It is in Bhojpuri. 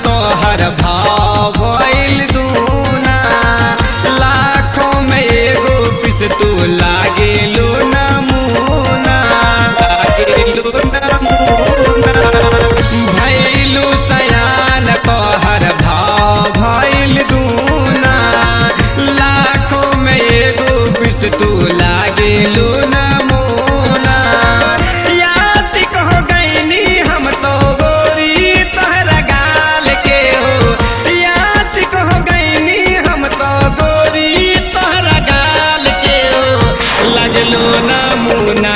तो हर भाव भइल दूना, लाखों में एगो पीस तू लागेलू नमूना, लागेलू नमूना। भइलू सयान तो हर भाव भइल दूना, लाखों में एगो पीस तू लागेलू नमूना। यातिक हो गईनी हम तो गोरी तोहरा गाल के हो, यातिक हो गईनी हम तो गोरी तोहरा गाल के हो। लगलो नमूना